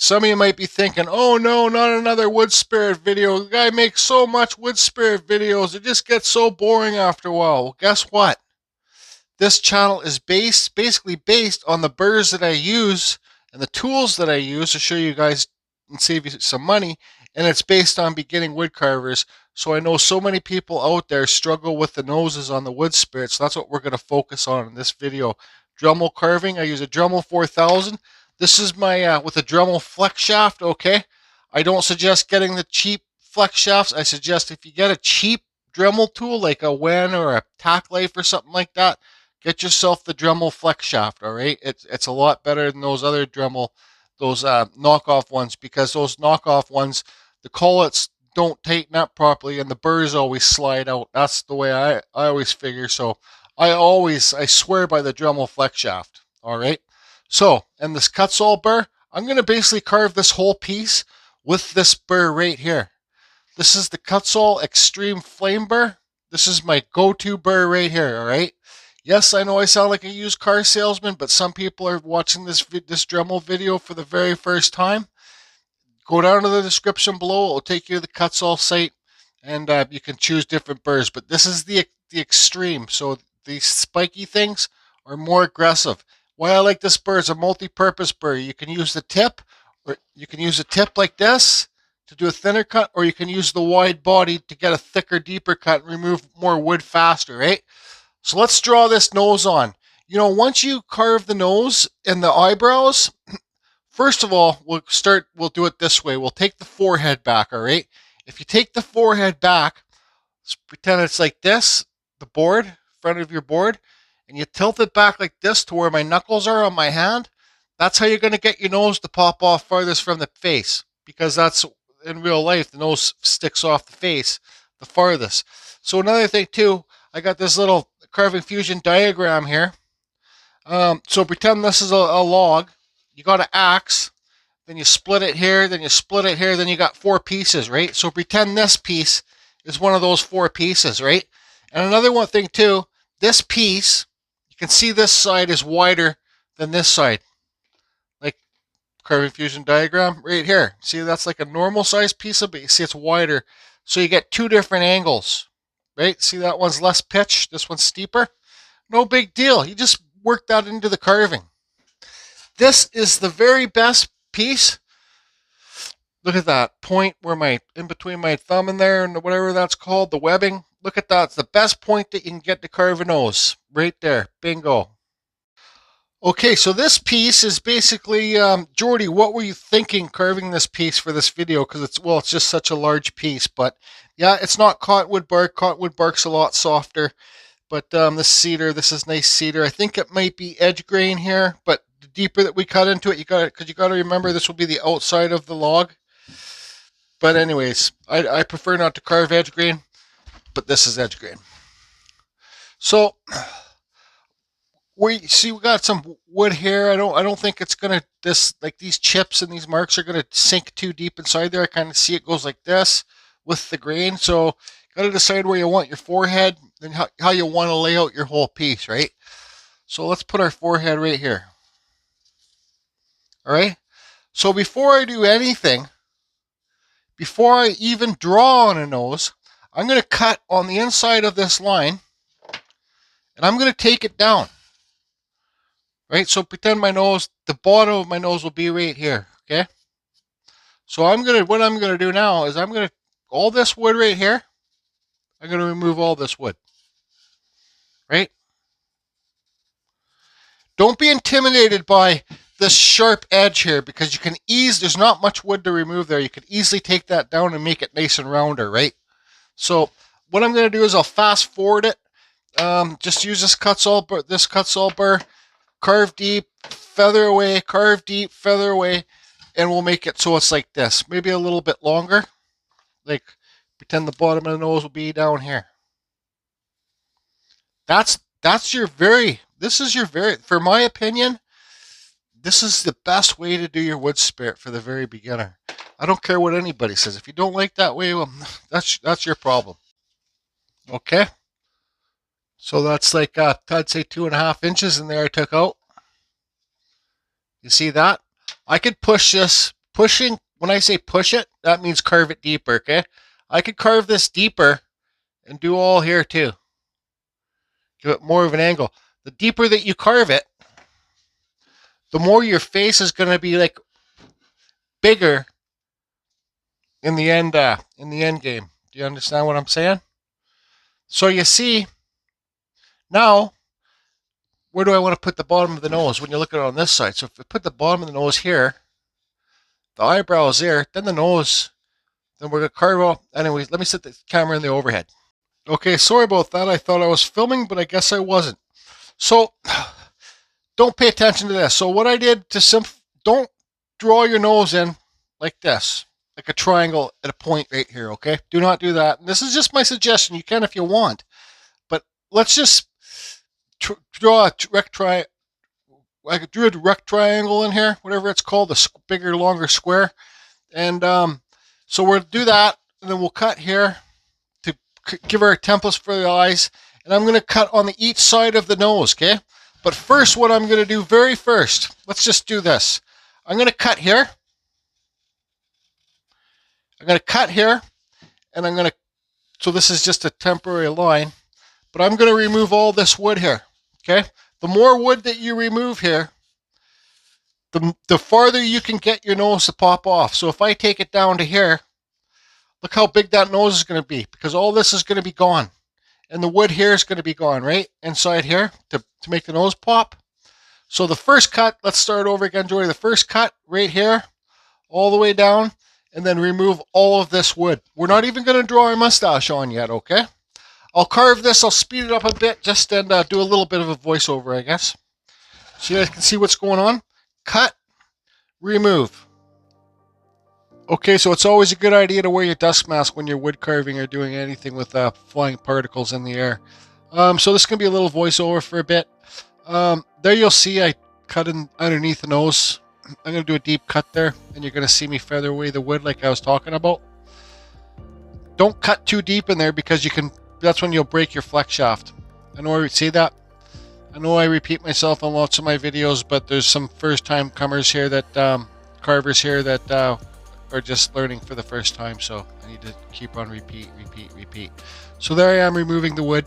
Some of you might be thinking, oh no, not another wood spirit video. The guy makes so much wood spirit videos, it just gets so boring after a while. Well, guess what? This channel is basically based on the burrs that I use and the tools that I use to show you guys and save you some money. And it's based on beginning wood carvers. So I know so many people out there struggle with the noses on the wood spirits. So that's what we're going to focus on in this video. Dremel carving. I use a Dremel 4000. This is my with a Dremel flex shaft. Okay, I don't suggest getting the cheap flex shafts. I suggest if you get a cheap Dremel tool like a Wen or a Tack Life or something like that, get yourself the Dremel flex shaft. All right, it's a lot better than those other Dremel, those knockoff ones, because those knockoff ones, the collets don't tighten up properly and the burrs always slide out. That's the way I always figure. So I swear by the Dremel flex shaft. All right. So, and this Kutzall burr, I'm going to basically carve this whole piece with this burr right here. This is the Kutzall Extreme Flame Burr. This is my go-to burr right here, all right? Yes, I know I sound like a used car salesman, but some people are watching this Dremel video for the very first time. Go down to the description below. It will take you to the Kutzall site, and you can choose different burrs. But this is the extreme, so these spiky things are more aggressive. Why I like this burr is a multi-purpose burr. You can use the tip, or you can use a tip like this to do a thinner cut, or you can use the wide body to get a thicker, deeper cut and remove more wood faster, right? So let's draw this nose on. You know, once you carve the nose and the eyebrows, first of all, we'll do it this way. We'll take the forehead back, all right? If you take the forehead back, let's pretend it's like this, the board, front of your board, and you tilt it back like this to where my knuckles are on my hand. That's how you're going to get your nose to pop off farthest from the face, because that's, in real life, the nose sticks off the face the farthest. So another thing too, I got this little Carving Fusion diagram here. So pretend this is a log. You got an axe, then you split it here, then you split it here, then you got 4 pieces, right? So pretend this piece is one of those 4 pieces, right? And another one thing too, this piece, you can see this side is wider than this side. Like Carving Fusion diagram right here. See, that's like a normal size piece of it. You see it's wider. So you get 2 different angles, right? See, that one's less pitch, this one's steeper. No big deal. You just work that into the carving. This is the very best piece. Look at that point where in between my thumb and there and whatever that's called, the webbing. Look at that. It's the best point that you can get to carve a nose. Right there. Bingo. Okay, so this piece is basically, Jordy, what were you thinking carving this piece for this video? Because it's just such a large piece. But yeah, it's not cottonwood bark. Cottonwood bark's a lot softer. But this cedar, this is nice cedar. I think it might be edge grain here, but the deeper that we cut into it, you got to remember this will be the outside of the log. But anyways, I prefer not to carve edge grain, but this is edge grain. So we got some wood here. I don't think it's gonna like these chips and these marks are gonna sink too deep inside there. I kind of see it goes like this with the grain. So you got to decide where you want your forehead and how you want to lay out your whole piece, right? So let's put our forehead right here. All right. So before I do anything, before I even draw on a nose, I'm going to cut on the inside of this line and I'm going to take it down. Right? So pretend my nose, the bottom of my nose will be right here. Okay. So what I'm going to do now is all this wood right here, I'm going to remove all this wood. Right? Don't be intimidated by this sharp edge here, because there's not much wood to remove there. You can easily take that down and make it nice and rounder, right? So what I'm going to do is I'll fast forward it. Just use this Kutzall burr, carve deep, feather away, carve deep, feather away, and we'll make it so it's like this. Maybe a little bit longer. Like pretend the bottom of the nose will be down here. For my opinion, this is the best way to do your wood spirit for the very beginner. I don't care what anybody says. If you don't like that way, well, that's your problem. Okay? So that's like, I'd say 2.5 inches in there I took out. You see that? I could push this Pushing, when I say push it, that means carve it deeper, okay? I could carve this deeper and do all here too. Give it more of an angle. The deeper that you carve it, the more your face is going to be like bigger in the end game. Do you understand what I'm saying? So you see, now, where do I want to put the bottom of the nose when you look at it on this side? So if I put the bottom of the nose here, the eyebrow is there, then the nose, then we're going to carve off. Anyways, let me set the camera in the overhead. Okay, sorry about that. I thought I was filming, but I guess I wasn't. So, don't pay attention to this. So what I did to don't draw your nose in like this, like a triangle at a point right here, okay? Do not do that. And this is just my suggestion. You can if you want. But let's just draw a I drew a rect triangle in here, whatever it's called, the bigger, longer square. And so we'll do that, and then we'll cut here to give our templates for the eyes. And I'm going to cut on each side of the nose, okay? But first, what I'm going to do very first, let's just do this. I'm going to cut here. I'm going to cut here, and I'm going to, so this is just a temporary line, but I'm going to remove all this wood here, okay? The more wood that you remove here, the farther you can get your nose to pop off. So if I take it down to here, look how big that nose is going to be, because all this is going to be gone. And the wood here is going to be gone, right? Inside here to make the nose pop. So the first cut, let's start over again, Jory. The first cut right here, all the way down, and then remove all of this wood. We're not even going to draw our mustache on yet, okay? I'll carve this, I'll speed it up a bit, just and do a little bit of a voiceover, I guess. So you guys can see what's going on. Cut, remove. Okay, so it's always a good idea to wear your dust mask when you're wood carving or doing anything with flying particles in the air. So this is going to be a little voiceover for a bit. There you'll see I cut in underneath the nose. I'm going to do a deep cut there, and you're going to see me feather away the wood like I was talking about. Don't cut too deep in there because that's when you'll break your flex shaft. I know I see that. I know I repeat myself on lots of my videos, but there's some first-time comers here that, carvers here that are just learning for the first time, so I need to keep on repeat. So there I am removing the wood.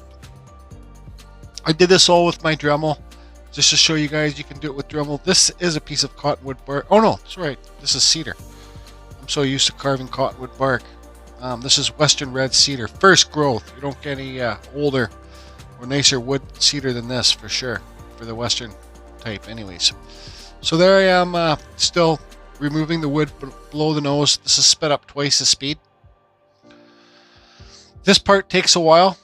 I did this all with my Dremel, just to show you guys you can do it with Dremel. This is a piece of cottonwood bark. Oh no, that's right. This is cedar. I'm so used to carving cottonwood bark. This is Western red cedar, first growth. You don't get any older or nicer wood cedar than this for sure, for the Western type anyways. So there I am still removing the wood below the nose. This is sped up twice the speed. This part takes a while,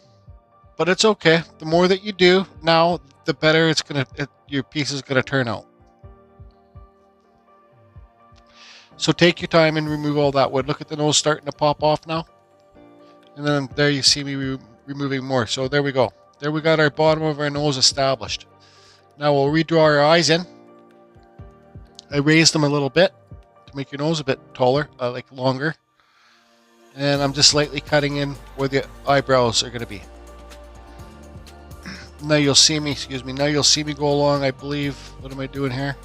but it's okay. The more that you do now, the better your piece is gonna turn out. So take your time and remove all that wood. Look at the nose starting to pop off now. And then there you see me removing more. So there we go. There we got our bottom of our nose established. Now we'll redraw our eyes in. I raised them a little bit to make your nose a bit taller, like longer. And I'm just lightly cutting in where the eyebrows are going to be. Now you'll see me, now you'll see me go along, I believe. What am I doing here?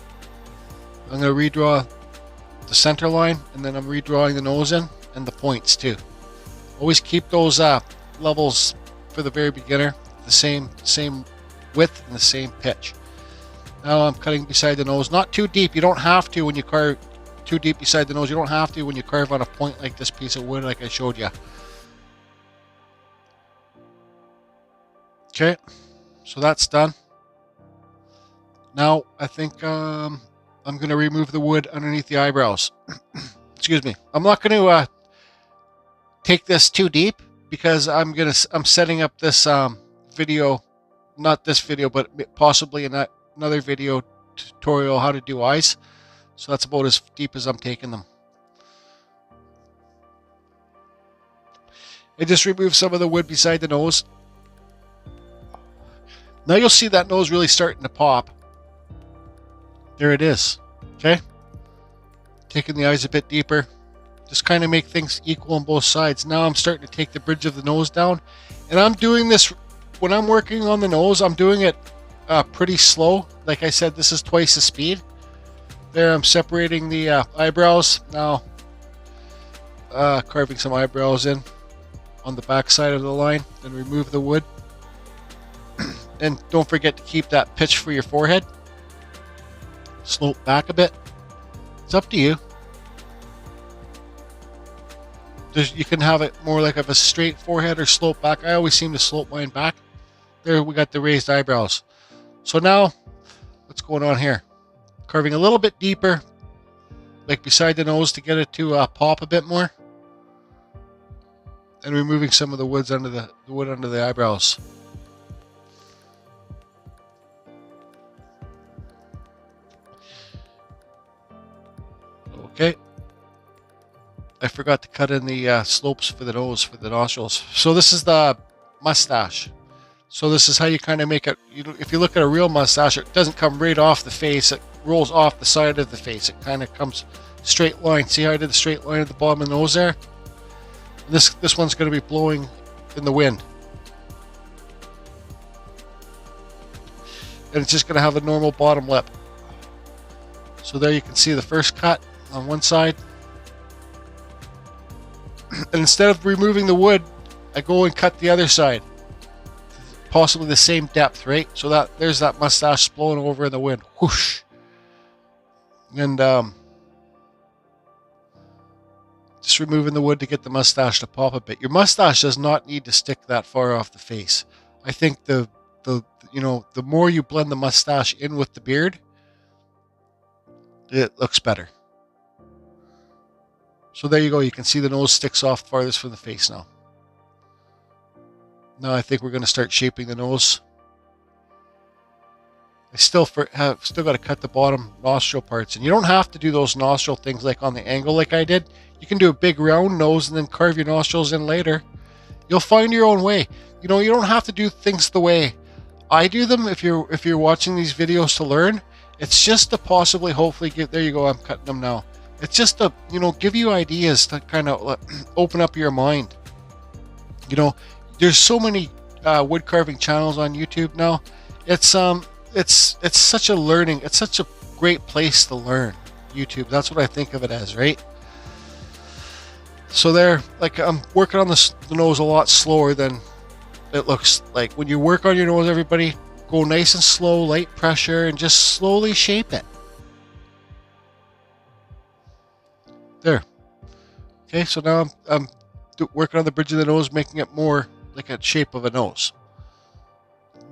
I'm going to redraw the center line, and then I'm redrawing the nose in and the points too. Always keep those levels for the very beginner the same width and the same pitch. Now I'm cutting beside the nose, not too deep. You don't have to when you carve too deep beside the nose. You don't have to when you carve on a point like this piece of wood like I showed you. Okay, so that's done. Now I think I'm going to remove the wood underneath the eyebrows. Excuse me. I'm not going to take this too deep because I'm setting up this video, not this video, but possibly another video tutorial how to do eyes. So that's about as deep as I'm taking them. I just removed some of the wood beside the nose. Now you'll see that nose really starting to pop. There it is. Okay? Taking the eyes a bit deeper. Just kind of make things equal on both sides. Now I'm starting to take the bridge of the nose down. And I'm doing this, when I'm working on the nose, I'm doing it pretty slow. Like I said, this is twice the speed. There, I'm separating the eyebrows. Now, carving some eyebrows in on the back side of the line. Then remove the wood. And don't forget to keep that pitch for your forehead. Slope back a bit. It's up to you. You can have it more like of a straight forehead or slope back. I always seem to slope mine back. There we got the raised eyebrows. So now, what's going on here? Carving a little bit deeper, like beside the nose to get it to pop a bit more. And removing some of the wood under the eyebrows. Okay. I forgot to cut in the slopes for the nose, for the nostrils. So this is the mustache. So this is how you kind of make it. If you look at a real mustache, it doesn't come right off the face. It rolls off the side of the face. It kind of comes straight line. See how I did the straight line at the bottom of the nose there? This one's going to be blowing in the wind. And it's just going to have a normal bottom lip. So there you can see the first cut on one side. And instead of removing the wood, I go and cut the other side. Possibly the same depth, right? So that there's that mustache blowing over in the wind. Whoosh. And just removing the wood to get the mustache to pop a bit. Your mustache does not need to stick that far off the face. I think the more you blend the mustache in with the beard, it looks better. So there you go. You can see the nose sticks off farthest from the face now. Now I think we're going to start shaping the nose. I still got to cut the bottom nostril parts, and you don't have to do those nostril things like on the angle like I did. You can do a big round nose and then carve your nostrils in later. You'll find your own way. You don't have to do things the way I do them. If you're watching these videos to learn, it's just to possibly, hopefully, there you go. I'm cutting them now. It's just to give you ideas to kind of open up your mind. There's so many wood carving channels on YouTube now. It's such a learning. It's such a great place to learn. YouTube. That's what I think of it as, right? So there, like I'm working on the nose a lot slower than it looks like. When you work on your nose, everybody go nice and slow, light pressure, and just slowly shape it. There. Okay, so now I'm working on the bridge of the nose, making it more like a shape of a nose.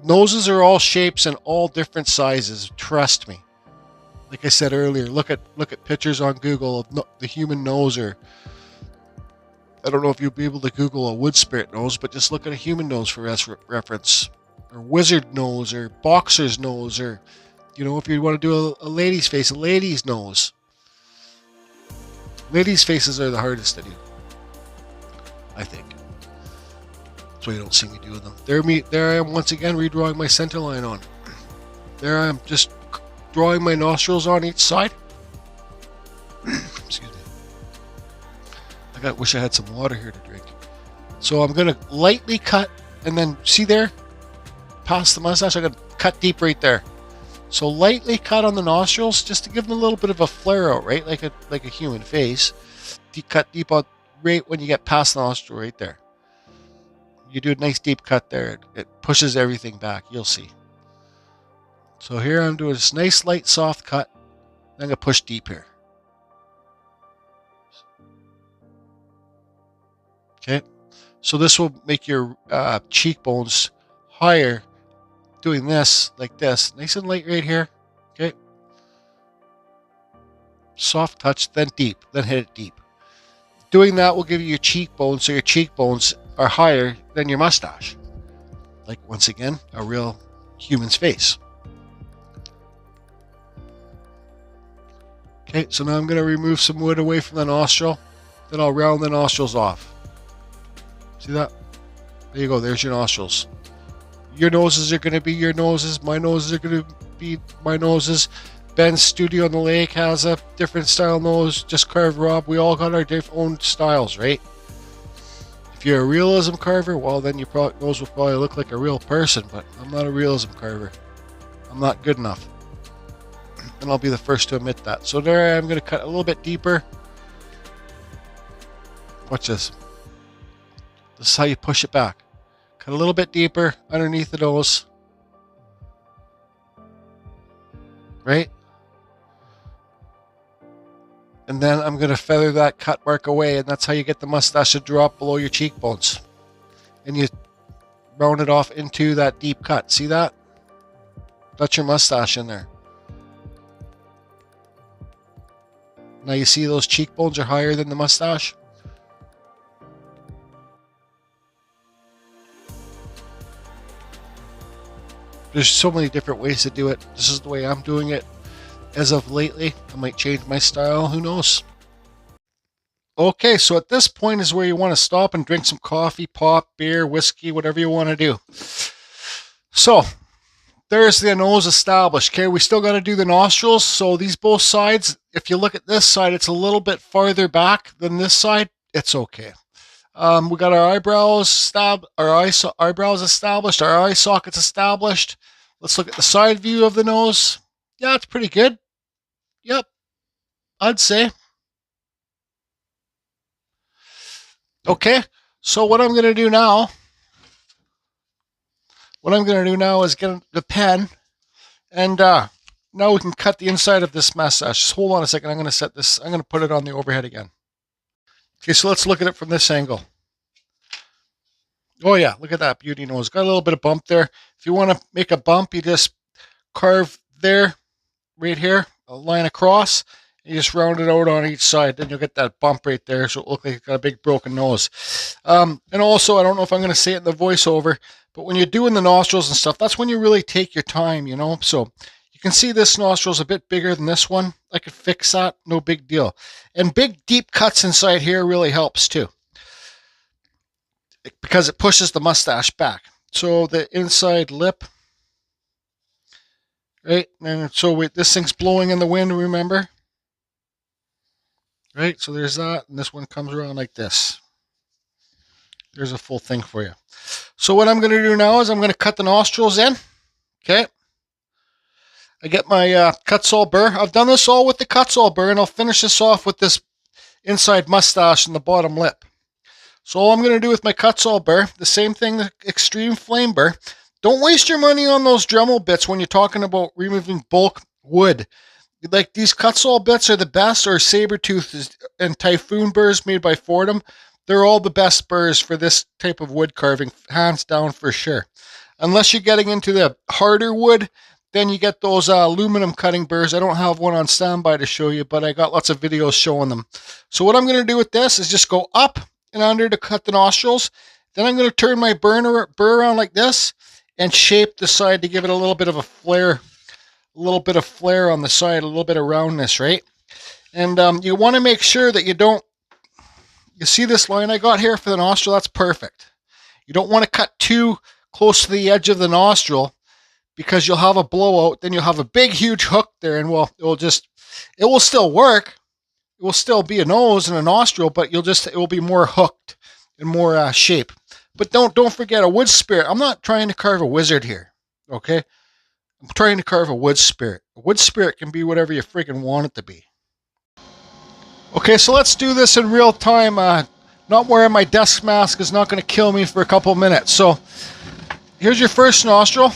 Noses are all shapes and all different sizes. Trust me. Like I said earlier, look at pictures on Google of the human nose, or I don't know if you'll be able to Google a wood spirit nose, but just look at a human nose for reference, or wizard nose, or boxer's nose, or if you want to do a lady's face, a lady's nose. Ladies' faces are the hardest to do, I think. So you don't see me doing them. There I am once again redrawing my center line on. There I am just drawing my nostrils on each side. Excuse me. I wish I had some water here to drink. So I'm going to lightly cut, and then see there, past the mustache, I'm going to cut deep right there. So lightly cut on the nostrils, just to give them a little bit of a flare out, right? Like a human face. You cut deep on right when you get past the nostril right there. You do a nice deep cut there. It pushes everything back. You'll see. So here I'm doing this nice light soft cut. I'm going to push deep here. Okay. So this will make your cheekbones higher. Doing this like this, nice and light right here. Okay. Soft touch, then deep, then hit it deep. Doing that will give you your cheekbones, so your cheekbones are higher than your mustache. Like, once again, a real human's face. Okay, so now I'm going to remove some wood away from the nostril. Then I'll round the nostrils off. See that? There you go, there's your nostrils. Your noses are going to be your noses. My noses are going to be my noses. Ben's Studio on the Lake has a different style nose. Just Carve Rob. We all got our own styles, right? If you're a realism carver, well, then your nose will probably look like a real person. But I'm not a realism carver. I'm not good enough. and I'll be the first to admit that. So there, I'm going to cut a little bit deeper. Watch this. This is how you push it back. Cut a little bit deeper underneath the nose. Right? And then I'm going to feather that cut mark away, and that's how you get the mustache to drop below your cheekbones. And you round it off into that deep cut. See that? That's your mustache in there. Now you see those cheekbones are higher than the mustache? There's so many different ways to do it. This is the way I'm doing it as of lately. I might change my style, who knows? Okay, so at this point is where you want to stop and drink some coffee, pop, beer, whiskey, whatever you want to do. So, there's the nose established. Okay, we still got to do the nostrils. So these both sides, if you look at this side, it's a little bit farther back than this side. It's okay. We got our eyebrows eyebrows established, our eye sockets established. Let's look at the side view of the nose. Yeah, it's pretty good. Yep, I'd say. Okay, so what I'm going to do now, is get the pen, and now we can cut the inside of this mustache. Just hold on a second. I'm going to set this. I'm going to put it on the overhead again. Okay, so let's look at it from this angle. Oh yeah, look at that beauty nose. Got a little bit of bump there. If you want to make a bump, you just carve there, right here, a line across. You just round it out on each side. Then you'll get that bump right there, so it looks like it's got a big broken nose. And also, I don't know if I'm going to say it in the voiceover, but when you're doing the nostrils and stuff, that's when you really take your time, you know? So you can see this nostril's a bit bigger than this one. I could fix that, no big deal. And big, deep cuts inside here really helps too, because it pushes the mustache back. So the inside lip, right? And so this thing's blowing in the wind, remember? Right, so there's that, and this one comes around like this. There's a full thing for you. So what I'm going to do now is I'm going to cut the nostrils in. Okay. I get my Kutzall burr. I've done this all with the Kutzall burr, and I'll finish this off with this inside mustache and the bottom lip. So all I'm going to do with my Kutzall burr, the same thing, the extreme flame burr. Don't waste your money on those Dremel bits when you're talking about removing bulk wood. Like these Kutzall bits are the best, or saber-tooth and typhoon burrs made by Fordham. They're all the best burrs for this type of wood carving, hands down for sure. Unless you're getting into the harder wood, then you get those aluminum cutting burrs. I don't have one on standby to show you, but I got lots of videos showing them. So what I'm going to do with this is just go up and under to cut the nostrils. Then I'm going to turn my burr around like this and shape the side to give it a little bit of a flare. A little bit of flare on the side, a little bit of roundness, right? And you want to make sure that you don't, you see this line I got here for the nostril? That's perfect. You don't want to cut too close to the edge of the nostril, because you'll have a blowout. Then you'll have a big, huge hook there, and well, it will still work. It will still be a nose and a nostril, but it will be more hooked and more shape. But don't forget a wood spirit. I'm not trying to carve a wizard here, okay? I'm trying to carve a wood spirit. A wood spirit can be whatever you freaking want it to be. Okay, so let's do this in real time. Not wearing my desk mask is not going to kill me for a couple minutes. So here's your first nostril.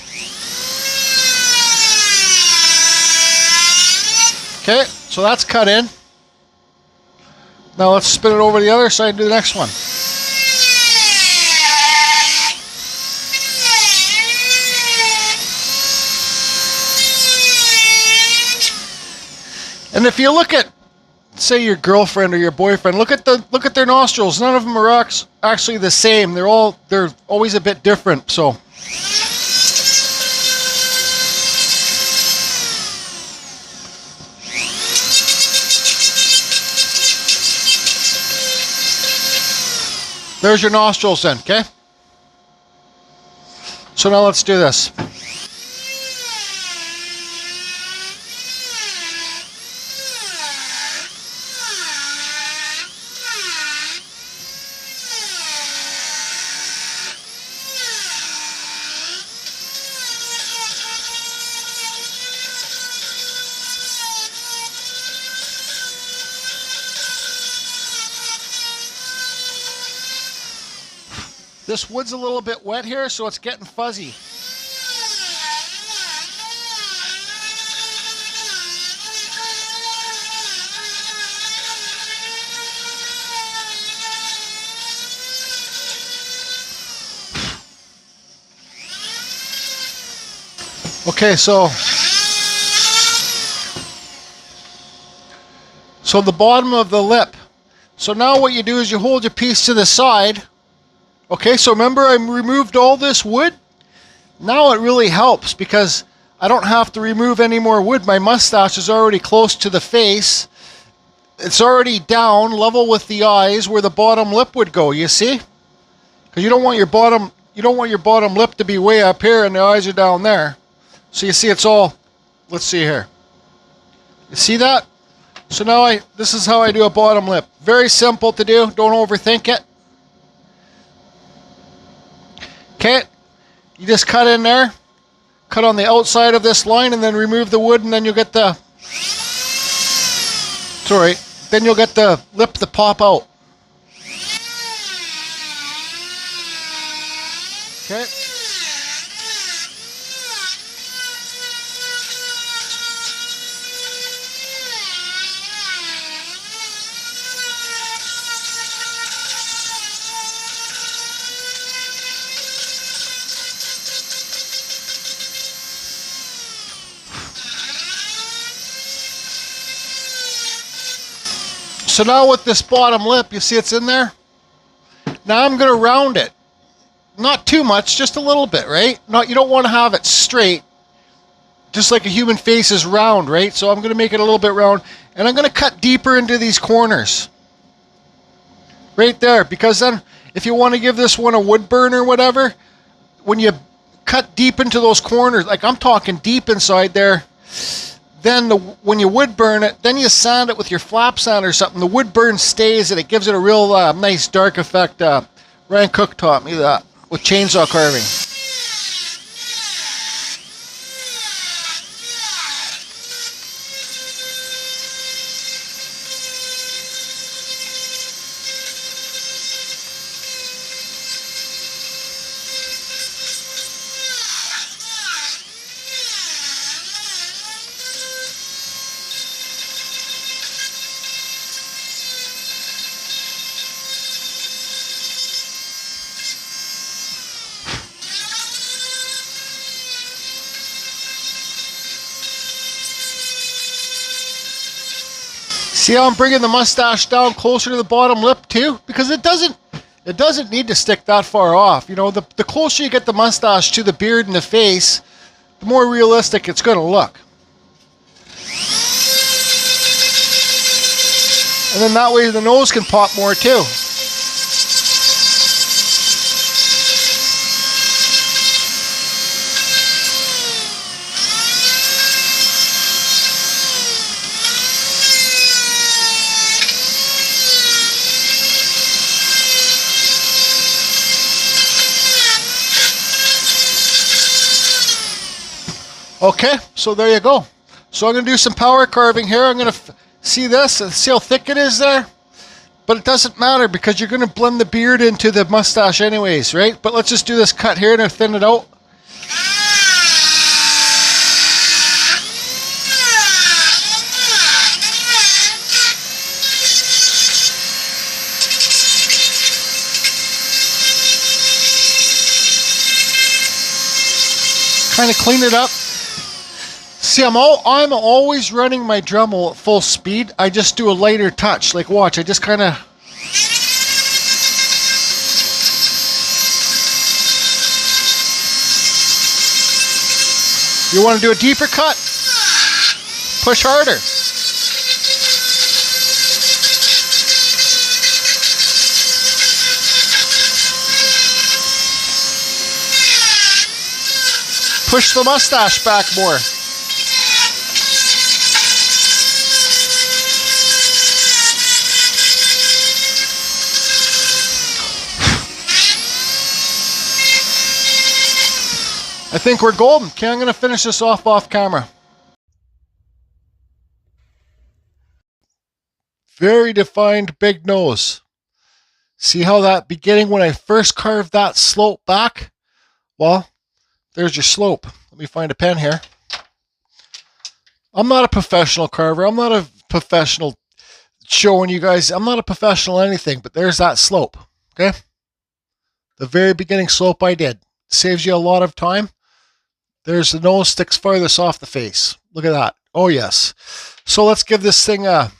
Okay, so that's cut in. Now let's spin it over to the other side and do the next one. And if you look at, say, your girlfriend or your boyfriend, look at their nostrils. None of them are actually the same. They're always a bit different. So there's your nostrils then, okay? So now let's do this. This wood's a little bit wet here, so it's getting fuzzy. Okay, so the bottom of the lip. So now what you do is you hold your piece to the side. Okay, so remember I removed all this wood? Now it really helps because I don't have to remove any more wood. My mustache is already close to the face. It's already down, level with the eyes where the bottom lip would go, you see? Because you don't want your bottom lip to be way up here and the eyes are down there. So you see it's all, let's see here. You see that? So now this is how I do a bottom lip. Very simple to do, don't overthink it. Okay, you just cut in there, cut on the outside of this line and then remove the wood and then you'll get the, sorry, then you'll get the lip to pop out. Okay. So now with this bottom lip, you see it's in there? Now I'm going to round it. Not too much, just a little bit, right? You don't want to have it straight, just like a human face is round, right? So I'm going to make it a little bit round, and I'm going to cut deeper into these corners. Right there, because then if you want to give this one a wood burn or whatever, when you cut deep into those corners, like I'm talking deep inside there, then when you wood burn it, then you sand it with your flap sand or something. The wood burn stays and it gives it a real nice dark effect. Ryan Cook taught me that with chainsaw carving. See how I'm bringing the mustache down closer to the bottom lip too? Because it doesn't need to stick that far off. You know, the closer you get the mustache to the beard and the face, the more realistic it's going to look. And then that way the nose can pop more too. Okay, so there you go. So I'm going to do some power carving here. I'm going to see this and see how thick it is there. But it doesn't matter because you're going to blend the beard into the mustache anyways, right? But let's just do this cut here and thin it out. Kind of clean it up. See, I'm always running my Dremel at full speed. I just do a lighter touch. Like watch, I just kind of... You want to do a deeper cut? Push harder. Push the mustache back more. I think we're golden. Okay, I'm going to finish this off camera. Very defined big nose. See how that beginning, when I first carved that slope back? Well, there's your slope. Let me find a pen here. I'm not a professional carver. I'm not a professional showing you guys. I'm not a professional anything, but there's that slope. Okay? The very beginning slope I did. Saves you a lot of time. There's the nose sticks farthest off the face. Look at that. Oh, yes. So let's give this thing a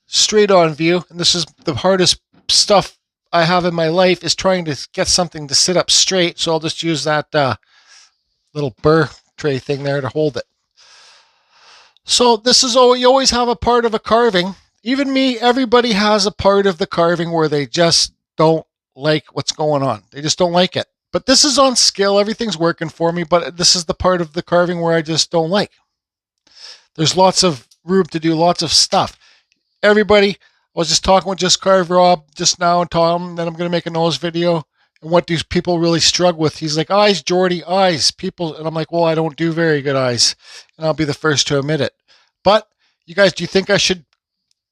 straight on view. And this is the hardest stuff I have in my life, is trying to get something to sit up straight. So I'll just use that little burr tray thing there to hold it. So this is all, you always have a part of a carving. Even me, everybody has a part of the carving where they just don't like what's going on. They just don't like it. But this is on skill. Everything's working for me, but this is the part of the carving where I just don't like. There's lots of room to do lots of stuff. Everybody, I was just talking with Just Carve Rob just now and told him that I'm going to make a nose video. And what do people really struggle with? He's like, eyes, Jordy, eyes. People, and I'm like, well, I don't do very good eyes. And I'll be the first to admit it. But you guys, do you think I should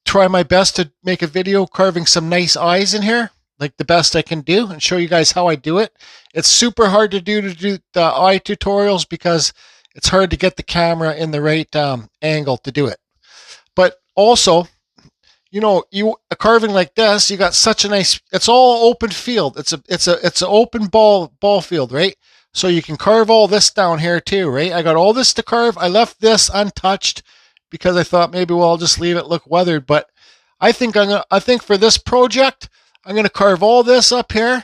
try my best to make a video carving some nice eyes in here? Like the best I can do, and show you guys how I do it. It's super hard to do the eye tutorials because it's hard to get the camera in the right angle to do it. But also, you know, a carving like this, you got such a nice, it's all open field. It's an open ball field, right? So you can carve all this down here too, right? I got all this to carve. I left this untouched because I thought maybe, well, I'll just leave it look weathered. But I think for this project, I'm going to carve all this up here,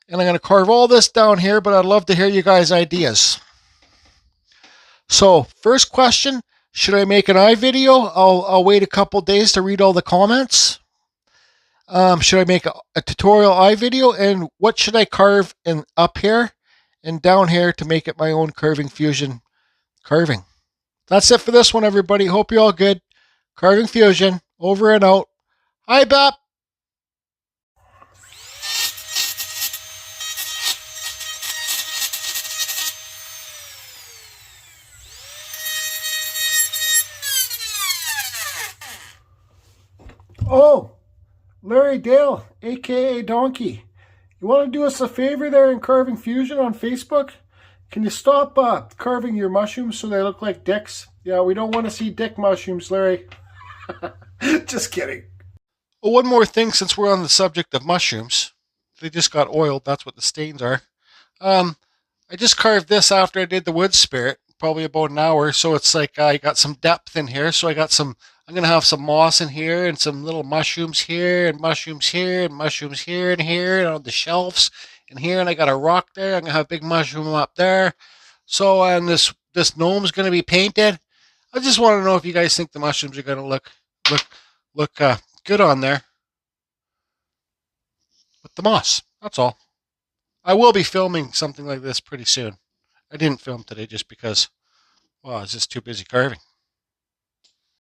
and I'm going to carve all this down here, but I'd love to hear you guys' ideas. So first question, should I make an eye video? I'll wait a couple days to read all the comments. Should I make a tutorial eye video? And what should I carve in up here and down here to make it my own Carving Fusion carving? That's it for this one, everybody. Hope you're all good. Carving Fusion, over and out. Hi, Bap. Oh, Larry Dale, aka Donkey. You want to do us a favor there in Carving Fusion on Facebook? Can you stop carving your mushrooms so they look like dicks? Yeah, we don't want to see dick mushrooms, Larry. Just kidding. Oh, one more thing since we're on the subject of mushrooms. They just got oiled. That's what the stains are. I just carved this after I did the wood spirit, probably about an hour. So it's like I got some depth in here. So I got some, I'm going to have some moss in here and some little mushrooms here and mushrooms here and mushrooms here and on the shelves and here. And I got a rock there. I'm going to have a big mushroom up there. So, and this gnome's going to be painted. I just want to know if you guys think the mushrooms are going to look good on there with the moss. That's all. I will be filming something like this pretty soon. I didn't film today just because, well, I was just too busy carving.